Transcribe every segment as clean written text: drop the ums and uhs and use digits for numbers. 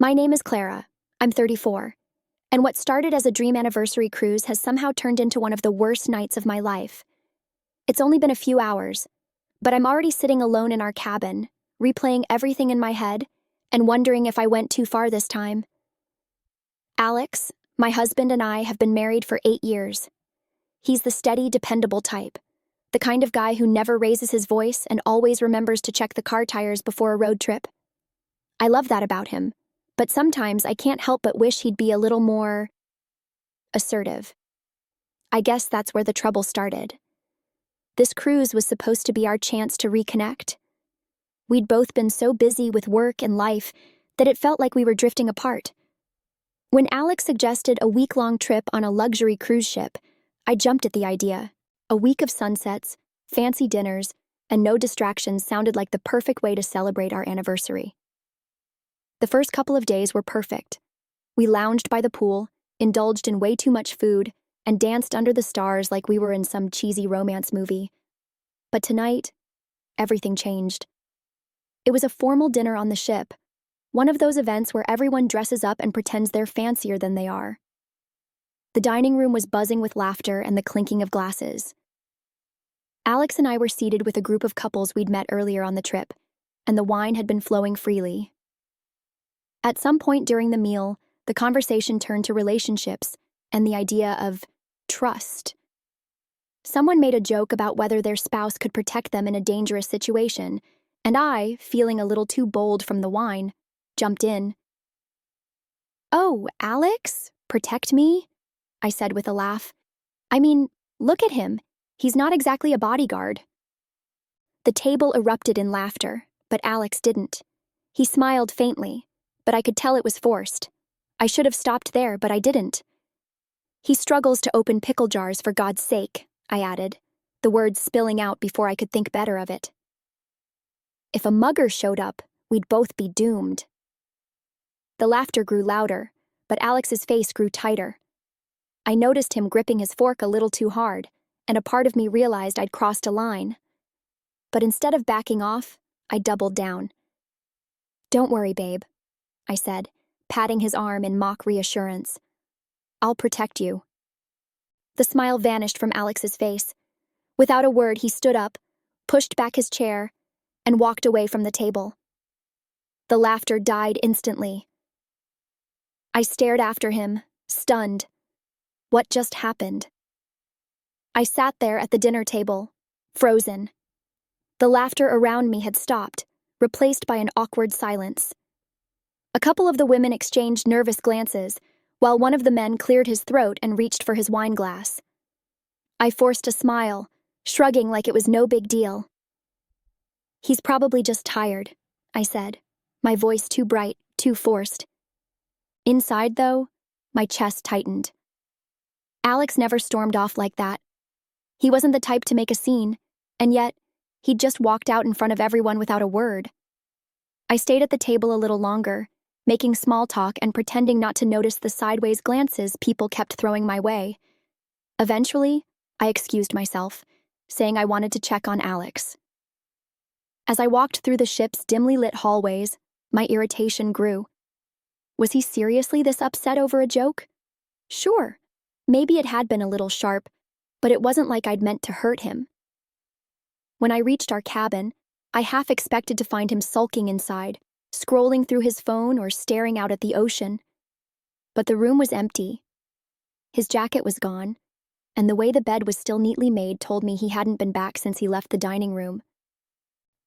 My name is Clara. I'm 34. And what started as a dream anniversary cruise has somehow turned into one of the worst nights of my life. It's only been a few hours, but I'm already sitting alone in our cabin, replaying everything in my head and wondering if I went too far this time. Alex, my husband, and I have been married for 8 years. He's the steady, dependable type, the kind of guy who never raises his voice and always remembers to check the car tires before a road trip. I love that about him, but sometimes I can't help but wish he'd be a little more assertive. I guess that's where the trouble started. This cruise was supposed to be our chance to reconnect. We'd both been so busy with work and life that it felt like we were drifting apart. When Alex suggested a week-long trip on a luxury cruise ship, I jumped at the idea. A week of sunsets, fancy dinners, and no distractions sounded like the perfect way to celebrate our anniversary. The first couple of days were perfect. We lounged by the pool, indulged in way too much food, and danced under the stars like we were in some cheesy romance movie. But tonight, everything changed. It was a formal dinner on the ship, one of those events where everyone dresses up and pretends they're fancier than they are. The dining room was buzzing with laughter and the clinking of glasses. Alex and I were seated with a group of couples we'd met earlier on the trip, and the wine had been flowing freely. At some point during the meal, the conversation turned to relationships and the idea of trust. Someone made a joke about whether their spouse could protect them in a dangerous situation, and I, feeling a little too bold from the wine, jumped in. "Oh, Alex? Protect me?" I said with a laugh. "I mean, look at him. He's not exactly a bodyguard." The table erupted in laughter, but Alex didn't. He smiled faintly, but I could tell it was forced. I should have stopped there, but I didn't. "He struggles to open pickle jars, for God's sake," I added, the words spilling out before I could think better of it. If a mugger showed up, we'd both be doomed. The laughter grew louder, but Alex's face grew tighter. I noticed him gripping his fork a little too hard, and a part of me realized I'd crossed a line. But instead of backing off, I doubled down. "Don't worry, babe," I said, patting his arm in mock reassurance. "I'll protect you." The smile vanished from Alex's face. Without a word, he stood up, pushed back his chair, and walked away from the table. The laughter died instantly. I stared after him, stunned. What just happened? I sat there at the dinner table, frozen. The laughter around me had stopped, replaced by an awkward silence. A couple of the women exchanged nervous glances, while one of the men cleared his throat and reached for his wine glass. I forced a smile, shrugging like it was no big deal. "He's probably just tired," I said, my voice too bright, too forced. Inside, though, my chest tightened. Alex never stormed off like that. He wasn't the type to make a scene, and yet, he'd just walked out in front of everyone without a word. I stayed at the table a little longer, making small talk and pretending not to notice the sideways glances people kept throwing my way. Eventually, I excused myself, saying I wanted to check on Alex. As I walked through the ship's dimly lit hallways, my irritation grew. Was he seriously this upset over a joke? Sure, maybe it had been a little sharp, but it wasn't like I'd meant to hurt him. When I reached our cabin, I half expected to find him sulking inside, scrolling through his phone or staring out at the ocean. But the room was empty. His jacket was gone, and the way the bed was still neatly made told me he hadn't been back since he left the dining room.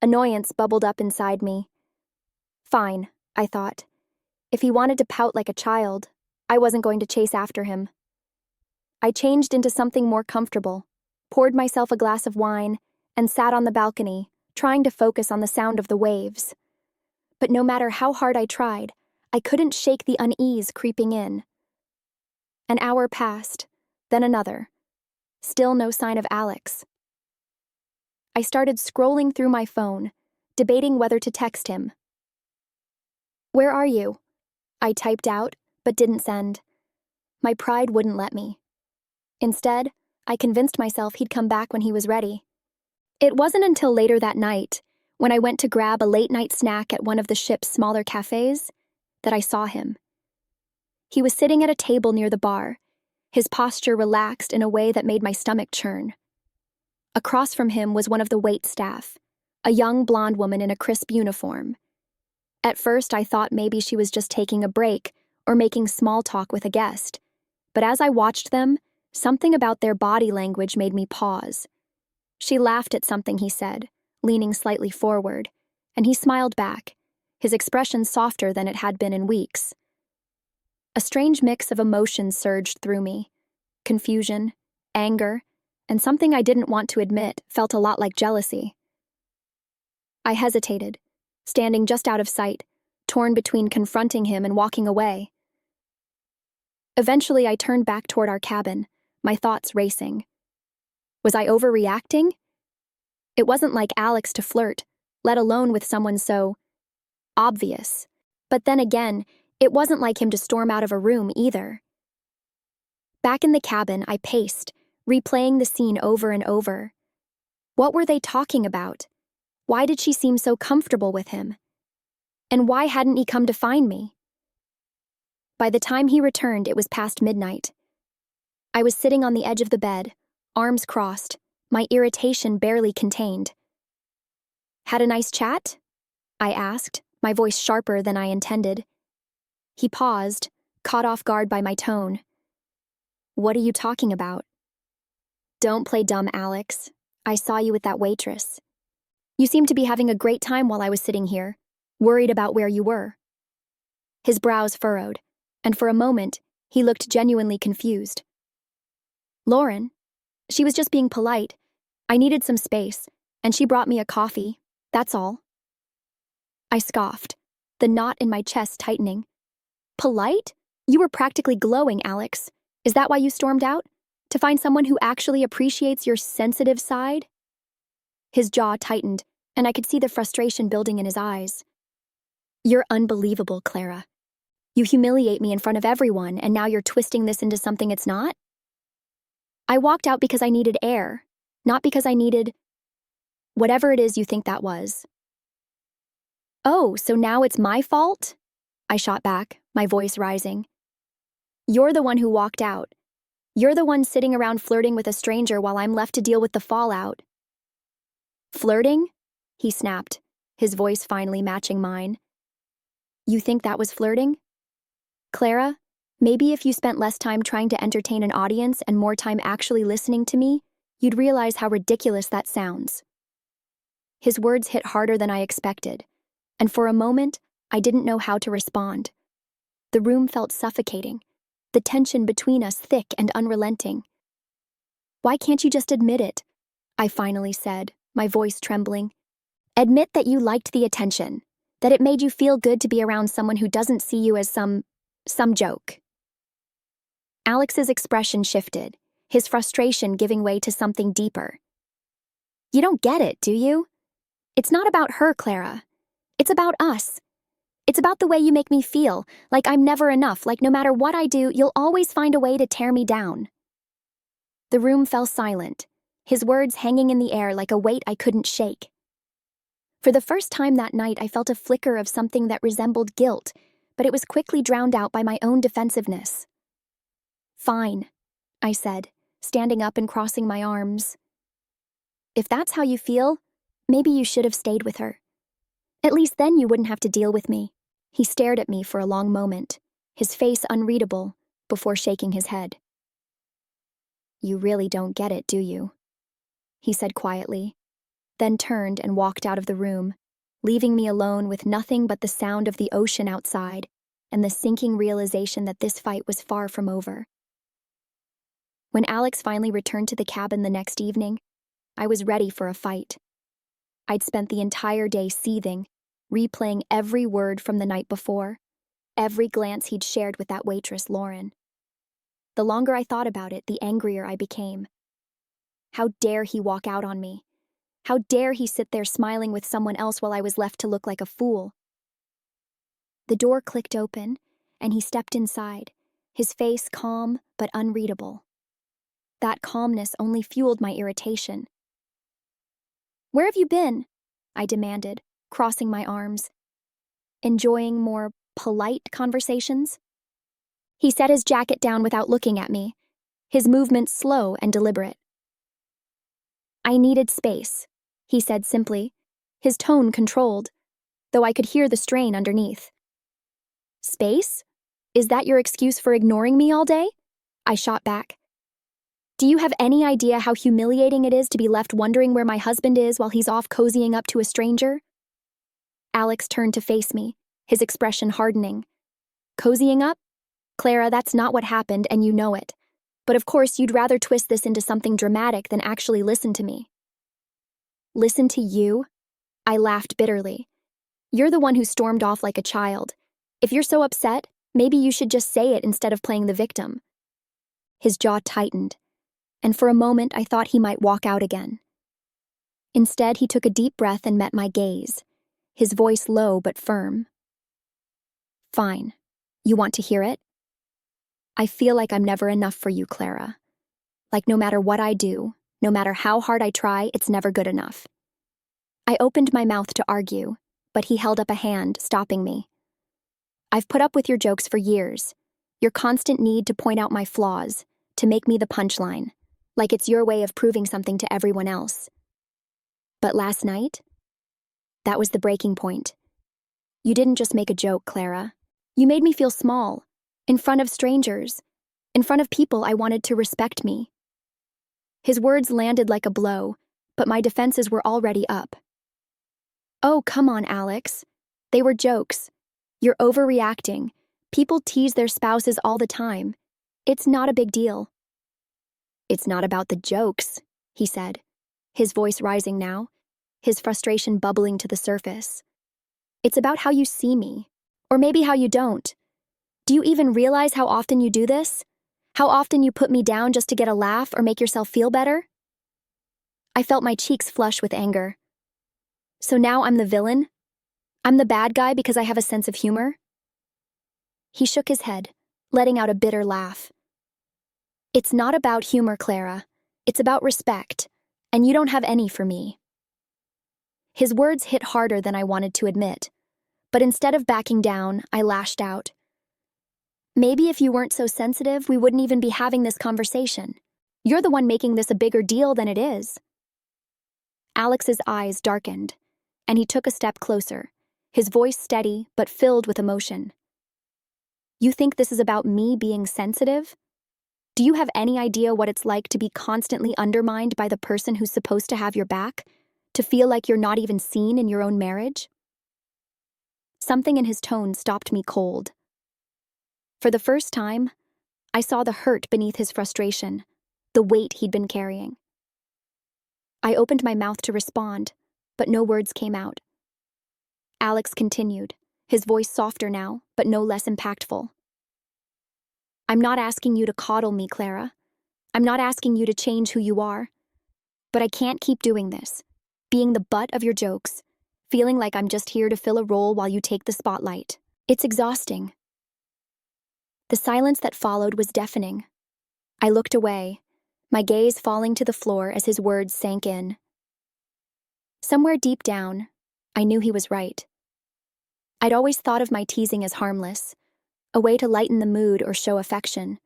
Annoyance bubbled up inside me. Fine, I thought. If he wanted to pout like a child, I wasn't going to chase after him. I changed into something more comfortable, poured myself a glass of wine, and sat on the balcony, trying to focus on the sound of the waves. But no matter how hard I tried, I couldn't shake the unease creeping in. An hour passed, then another. Still no sign of Alex. I started scrolling through my phone, debating whether to text him. "Where are you?" I typed out, but didn't send. My pride wouldn't let me. Instead, I convinced myself he'd come back when he was ready. It wasn't until later that night, when I went to grab a late-night snack at one of the ship's smaller cafes, that I saw him. He was sitting at a table near the bar, his posture relaxed in a way that made my stomach churn. Across from him was one of the wait staff, a young blonde woman in a crisp uniform. At first, I thought maybe she was just taking a break or making small talk with a guest, but as I watched them, something about their body language made me pause. She laughed at something he said, leaning slightly forward, and he smiled back, his expression softer than it had been in weeks. A strange mix of emotions surged through me. Confusion, anger, and something I didn't want to admit felt a lot like jealousy. I hesitated, standing just out of sight, torn between confronting him and walking away. Eventually, I turned back toward our cabin, my thoughts racing. Was I overreacting? It wasn't like Alex to flirt, let alone with someone so obvious. But then again, it wasn't like him to storm out of a room either. Back in the cabin, I paced, replaying the scene over and over. What were they talking about? Why did she seem so comfortable with him? And why hadn't he come to find me? By the time he returned, it was past midnight. I was sitting on the edge of the bed, arms crossed, my irritation barely contained. Had a nice chat? I asked, my voice sharper than I intended. He paused, caught off guard by my tone. What are you talking about? Don't play dumb, Alex. I saw you with that waitress. You seemed to be having a great time while I was sitting here, worried about where you were. His brows furrowed, and for a moment, he looked genuinely confused. Lauren, she was just being polite. I needed some space, and she brought me a coffee, that's all. I scoffed, the knot in my chest tightening. Polite? You were practically glowing, Alex. Is that why you stormed out? To find someone who actually appreciates your sensitive side? His jaw tightened, and I could see the frustration building in his eyes. You're unbelievable, Clara. You humiliate me in front of everyone, and now you're twisting this into something it's not? I walked out because I needed air, not because I needed whatever it is you think that was. Oh, so now it's my fault? I shot back, my voice rising. You're the one who walked out. You're the one sitting around flirting with a stranger while I'm left to deal with the fallout. Flirting? He snapped, his voice finally matching mine. You think that was flirting? Clara, maybe if you spent less time trying to entertain an audience and more time actually listening to me, you'd realize how ridiculous that sounds. His words hit harder than I expected, and for a moment, I didn't know how to respond. The room felt suffocating, the tension between us thick and unrelenting. Why can't you just admit it? I finally said, my voice trembling. Admit that you liked the attention, that it made you feel good to be around someone who doesn't see you as some joke. Alex's expression shifted, his frustration giving way to something deeper. You don't get it, do you? It's not about her, Clara. It's about us. It's about the way you make me feel, like I'm never enough, like no matter what I do, you'll always find a way to tear me down. The room fell silent, his words hanging in the air like a weight I couldn't shake. For the first time that night, I felt a flicker of something that resembled guilt, but it was quickly drowned out by my own defensiveness. Fine, I said, standing up and crossing my arms. If that's how you feel, maybe you should have stayed with her. At least then you wouldn't have to deal with me. He stared at me for a long moment, his face unreadable, before shaking his head. You really don't get it, do you? He said quietly, then turned and walked out of the room, leaving me alone with nothing but the sound of the ocean outside and the sinking realization that this fight was far from over. When Alex finally returned to the cabin the next evening, I was ready for a fight. I'd spent the entire day seething, replaying every word from the night before, every glance he'd shared with that waitress, Lauren. The longer I thought about it, the angrier I became. How dare he walk out on me? How dare he sit there smiling with someone else while I was left to look like a fool? The door clicked open, and he stepped inside, his face calm but unreadable. That calmness only fueled my irritation. Where have you been? I demanded, crossing my arms. Enjoying more polite conversations? He set his jacket down without looking at me, his movements slow and deliberate. I needed space, he said simply, his tone controlled, though I could hear the strain underneath. Space? Is that your excuse for ignoring me all day? I shot back. Do you have any idea how humiliating it is to be left wondering where my husband is while he's off cozying up to a stranger? Alex turned to face me, his expression hardening. Cozying up? Clara, that's not what happened, and you know it. But of course, you'd rather twist this into something dramatic than actually listen to me. Listen to you? I laughed bitterly. You're the one who stormed off like a child. If you're so upset, maybe you should just say it instead of playing the victim. His jaw tightened, and for a moment I thought he might walk out again. Instead, he took a deep breath and met my gaze, his voice low but firm. Fine. You want to hear it? I feel like I'm never enough for you, Clara. Like no matter what I do, no matter how hard I try, it's never good enough. I opened my mouth to argue, but he held up a hand, stopping me. I've put up with your jokes for years. Your constant need to point out my flaws, to make me the punchline, like it's your way of proving something to everyone else. But last night? That was the breaking point. You didn't just make a joke, Clara. You made me feel small, in front of strangers, in front of people I wanted to respect me. His words landed like a blow, but my defenses were already up. Oh, come on, Alex. They were jokes. You're overreacting. People tease their spouses all the time. It's not a big deal. It's not about the jokes, he said, his voice rising now, his frustration bubbling to the surface. It's about how you see me, or maybe how you don't. Do you even realize how often you do this? How often you put me down just to get a laugh or make yourself feel better? I felt my cheeks flush with anger. So now I'm the villain? I'm the bad guy because I have a sense of humor? He shook his head, letting out a bitter laugh. It's not about humor, Clara. It's about respect, and you don't have any for me. His words hit harder than I wanted to admit, but instead of backing down, I lashed out. Maybe if you weren't so sensitive, we wouldn't even be having this conversation. You're the one making this a bigger deal than it is. Alex's eyes darkened, and he took a step closer, his voice steady but filled with emotion. You think this is about me being sensitive? Do you have any idea what it's like to be constantly undermined by the person who's supposed to have your back? To feel like you're not even seen in your own marriage? Something in his tone stopped me cold. For the first time, I saw the hurt beneath his frustration, the weight he'd been carrying. I opened my mouth to respond, but no words came out. Alex continued, his voice softer now, but no less impactful. I'm not asking you to coddle me, Clara. I'm not asking you to change who you are. But I can't keep doing this, being the butt of your jokes, feeling like I'm just here to fill a role while you take the spotlight. It's exhausting. The silence that followed was deafening. I looked away, my gaze falling to the floor as his words sank in. Somewhere deep down, I knew he was right. I'd always thought of my teasing as harmless, a way to lighten the mood or show affection.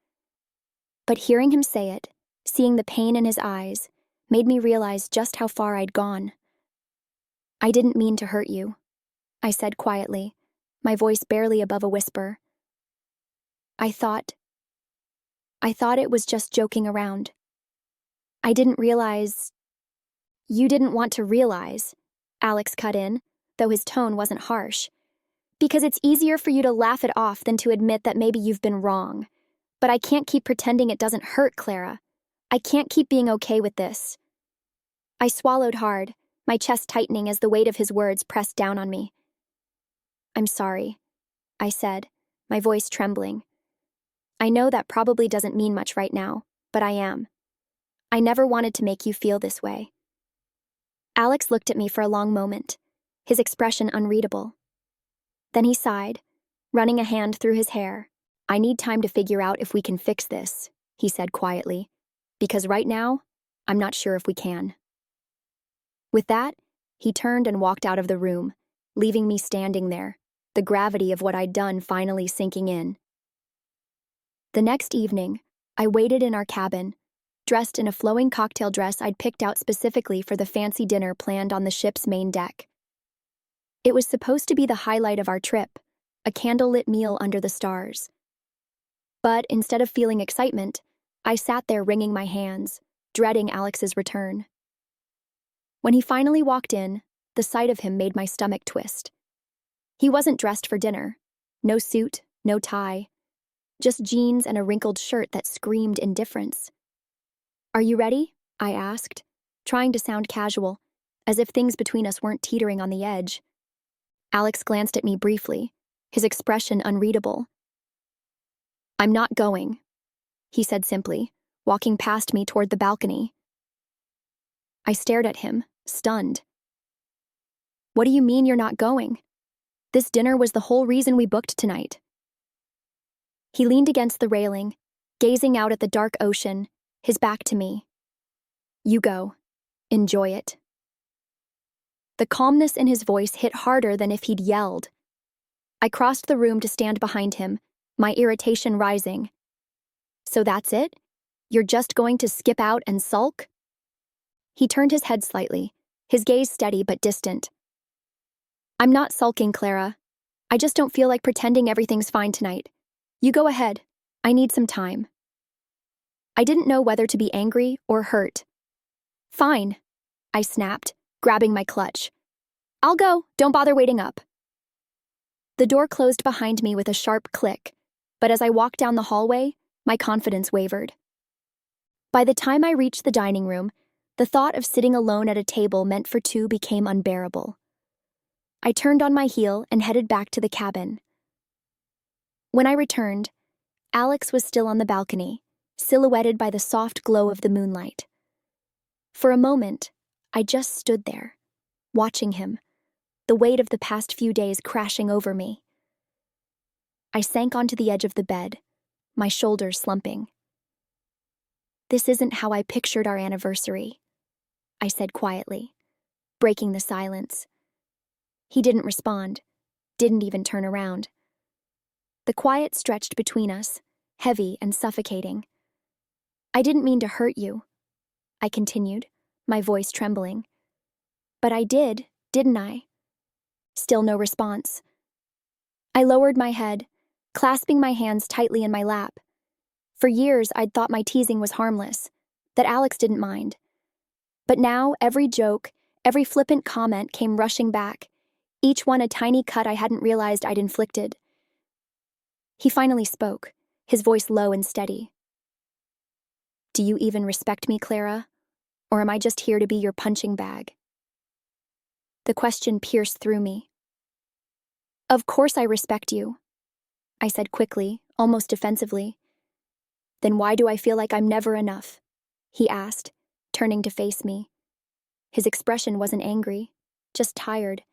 But hearing him say it, seeing the pain in his eyes, made me realize just how far I'd gone. I didn't mean to hurt you, I said quietly, my voice barely above a whisper. I thought it was just joking around. I didn't realize. You didn't want to realize, Alex cut in, though his tone wasn't harsh. Because it's easier for you to laugh it off than to admit that maybe you've been wrong. But I can't keep pretending it doesn't hurt, Clara. I can't keep being okay with this. I swallowed hard, my chest tightening as the weight of his words pressed down on me. I'm sorry, I said, my voice trembling. I know that probably doesn't mean much right now, but I am. I never wanted to make you feel this way. Alex looked at me for a long moment, his expression unreadable. Then he sighed, running a hand through his hair. I need time to figure out if we can fix this, he said quietly, because right now, I'm not sure if we can. With that, he turned and walked out of the room, leaving me standing there, the gravity of what I'd done finally sinking in. The next evening, I waited in our cabin, dressed in a flowing cocktail dress I'd picked out specifically for the fancy dinner planned on the ship's main deck. It was supposed to be the highlight of our trip, a candlelit meal under the stars. But instead of feeling excitement, I sat there wringing my hands, dreading Alex's return. When he finally walked in, the sight of him made my stomach twist. He wasn't dressed for dinner. No suit, no tie. Just jeans and a wrinkled shirt that screamed indifference. "Are you ready?" I asked, trying to sound casual, as if things between us weren't teetering on the edge. Alex glanced at me briefly, his expression unreadable. "I'm not going," he said simply, walking past me toward the balcony. I stared at him, stunned. "What do you mean you're not going? This dinner was the whole reason we booked tonight." He leaned against the railing, gazing out at the dark ocean, his back to me. "You go. Enjoy it." The calmness in his voice hit harder than if he'd yelled. I crossed the room to stand behind him, my irritation rising. "So that's it? You're just going to skip out and sulk?" He turned his head slightly, his gaze steady but distant. "I'm not sulking, Clara. I just don't feel like pretending everything's fine tonight. You go ahead. I need some time." I didn't know whether to be angry or hurt. "Fine," I snapped, grabbing my clutch. "I'll go. Don't bother waiting up." The door closed behind me with a sharp click, but as I walked down the hallway, my confidence wavered. By the time I reached the dining room, the thought of sitting alone at a table meant for two became unbearable. I turned on my heel and headed back to the cabin. When I returned, Alex was still on the balcony, silhouetted by the soft glow of the moonlight. For a moment, I just stood there, watching him, the weight of the past few days crashing over me. I sank onto the edge of the bed, my shoulders slumping. "This isn't how I pictured our anniversary," I said quietly, breaking the silence. He didn't respond, didn't even turn around. The quiet stretched between us, heavy and suffocating. "I didn't mean to hurt you," I continued, my voice trembling. "But I did, didn't I?" Still no response. I lowered my head, clasping my hands tightly in my lap. For years, I'd thought my teasing was harmless, that Alex didn't mind. But now, every joke, every flippant comment came rushing back, each one a tiny cut I hadn't realized I'd inflicted. He finally spoke, his voice low and steady. "Do you even respect me, Clara? Or am I just here to be your punching bag?" The question pierced through me. "Of course I respect you," I said quickly, almost defensively. "Then why do I feel like I'm never enough?" he asked, turning to face me. His expression wasn't angry, just tired,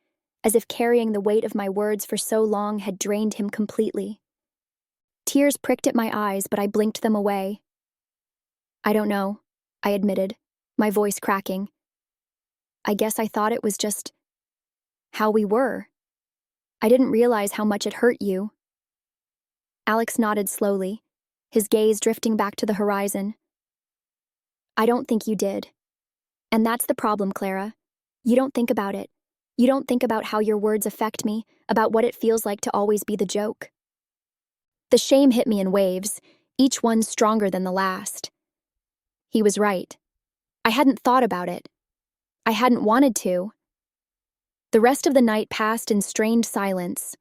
as if carrying the weight of my words for so long had drained him completely. Tears pricked at my eyes, but I blinked them away. "I don't know," I admitted, my voice cracking. "I guess I thought it was just how we were. I didn't realize how much it hurt you." Alex nodded slowly, his gaze drifting back to the horizon. "I don't think you did. And that's the problem, Clara. You don't think about it. You don't think about how your words affect me, about what it feels like to always be the joke." The shame hit me in waves, each one stronger than the last. He was right. I hadn't thought about it. I hadn't wanted to. The rest of the night passed in strained silence.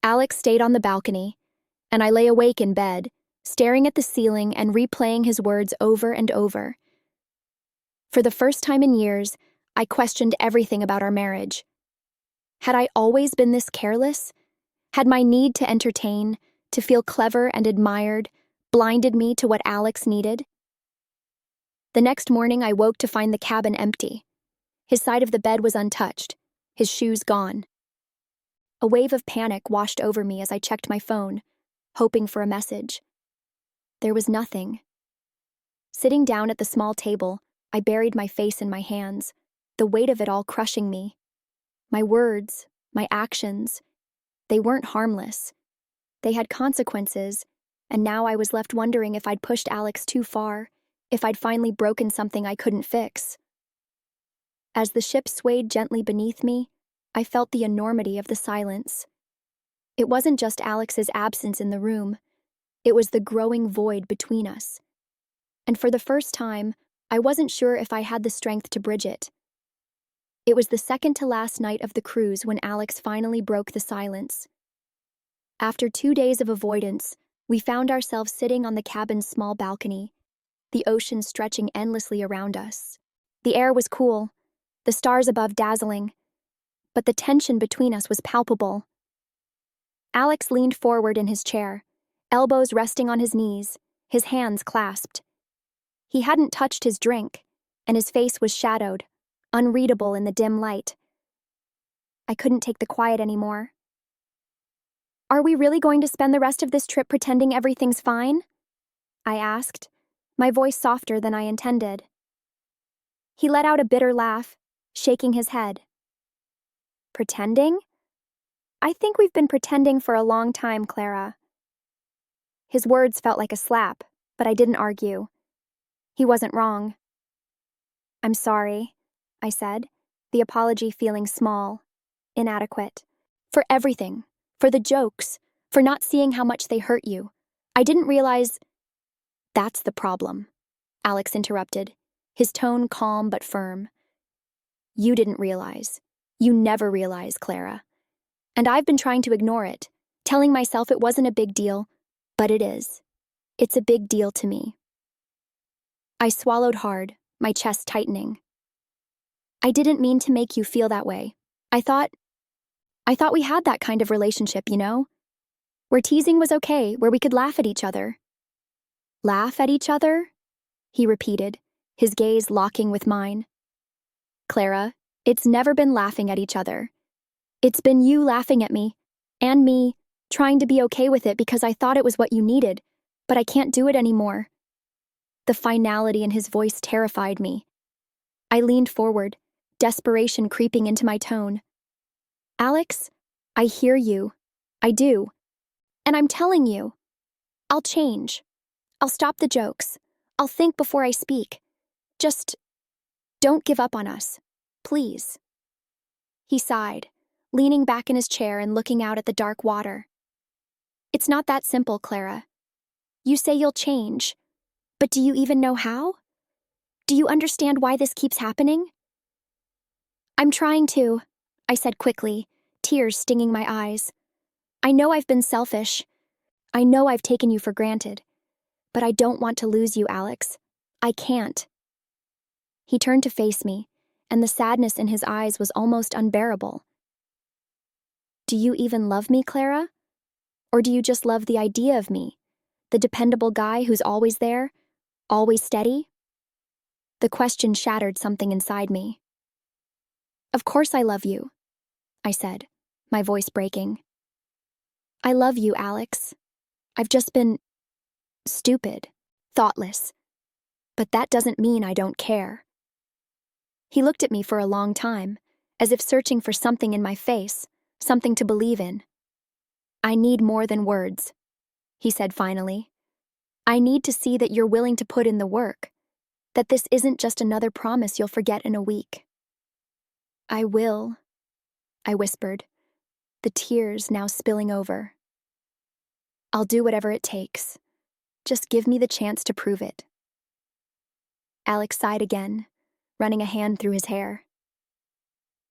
Alex stayed on the balcony, and I lay awake in bed, staring at the ceiling and replaying his words over and over. For the first time in years, I questioned everything about our marriage. Had I always been this careless? Had my need to entertain, to feel clever and admired, blinded me to what Alex needed? The next morning, I woke to find the cabin empty. His side of the bed was untouched, his shoes gone. A wave of panic washed over me as I checked my phone, hoping for a message. There was nothing. Sitting down at the small table, I buried my face in my hands, the weight of it all crushing me. My words, my actions, They weren't harmless. They had consequences, and now I was left wondering if I'd pushed Alex too far, if I'd finally broken something I couldn't fix. As the ship swayed gently beneath me, I felt the enormity of the silence. It wasn't just Alex's absence in the room, it was the growing void between us. And for the first time, I wasn't sure if I had the strength to bridge it. It was the second to last night of the cruise when Alex finally broke the silence. After 2 days of avoidance, we found ourselves sitting on the cabin's small balcony, the ocean stretching endlessly around us. The air was cool, the stars above dazzling, but the tension between us was palpable. Alex leaned forward in his chair, elbows resting on his knees, his hands clasped. He hadn't touched his drink, and his face was shadowed, unreadable in the dim light. I couldn't take the quiet anymore. "Are we really going to spend the rest of this trip pretending everything's fine?" I asked, my voice softer than I intended. He let out a bitter laugh, shaking his head. "Pretending? I think we've been pretending for a long time, Clara." His words felt like a slap, but I didn't argue. He wasn't wrong. "I'm sorry," I said, the apology feeling small, inadequate. "For everything, for the jokes, for not seeing how much they hurt you. I didn't realize—" "That's the problem," Alex interrupted, his tone calm but firm. "You didn't realize. You never realize, Clara. And I've been trying to ignore it, telling myself it wasn't a big deal, but it is. It's a big deal to me." I swallowed hard, my chest tightening. "I didn't mean to make you feel that way. I thought we had that kind of relationship, you know? Where teasing was okay, where we could laugh at each other." "Laugh at each other?" he repeated, his gaze locking with mine. "Clara, it's never been laughing at each other. It's been you laughing at me, and me, trying to be okay with it because I thought it was what you needed, but I can't do it anymore." The finality in his voice terrified me. I leaned forward, desperation creeping into my tone. "Alex, I hear you. I do. And I'm telling you, I'll change. I'll stop the jokes. I'll think before I speak. Just don't give up on us, please." He sighed, leaning back in his chair and looking out at the dark water. "It's not that simple, Clara. You say you'll change, but do you even know how? Do you understand why this keeps happening?" "I'm trying to," I said quickly, tears stinging my eyes. "I know I've been selfish. I know I've taken you for granted. But I don't want to lose you, Alex. I can't." He turned to face me, and the sadness in his eyes was almost unbearable. "Do you even love me, Clara? Or do you just love the idea of me, the dependable guy who's always there, always steady?" The question shattered something inside me. "Of course I love you," I said, my voice breaking. "I love you, Alex. I've just been stupid, thoughtless. But that doesn't mean I don't care." He looked at me for a long time, as if searching for something in my face, something to believe in. "I need more than words," he said finally. "I need to see that you're willing to put in the work, that this isn't just another promise you'll forget in a week." "I will," I whispered, the tears now spilling over. "I'll do whatever it takes. Just give me the chance to prove it." Alex sighed again, running a hand through his hair.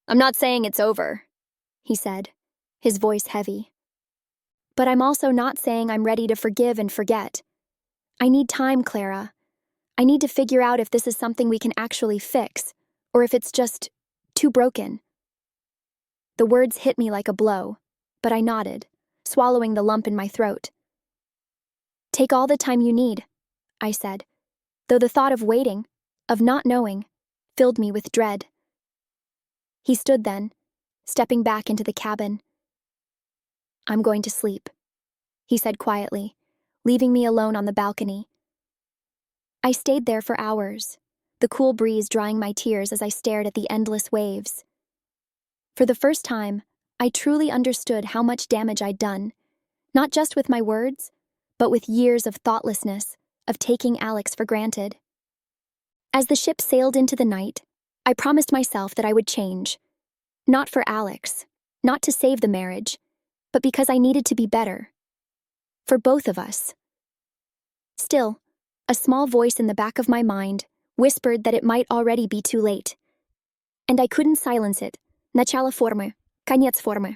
"I'm not saying it's over," he said, his voice heavy. "But I'm also not saying I'm ready to forgive and forget. I need time, Clara. I need to figure out if this is something we can actually fix, or if it's just too broken." The words hit me like a blow, but I nodded, swallowing the lump in my throat. "Take all the time you need," I said, though the thought of waiting, of not knowing, filled me with dread. He stood then, stepping back into the cabin. "I'm going to sleep," he said quietly, leaving me alone on the balcony. I stayed there for hours, the cool breeze drying my tears as I stared at the endless waves. For the first time, I truly understood how much damage I'd done, not just with my words, but with years of thoughtlessness, of taking Alex for granted. As the ship sailed into the night, I promised myself that I would change. Not for Alex, not to save the marriage, but because I needed to be better. For both of us. Still, a small voice in the back of my mind whispered that it might already be too late. And I couldn't silence it. Начало формы. Конец формы.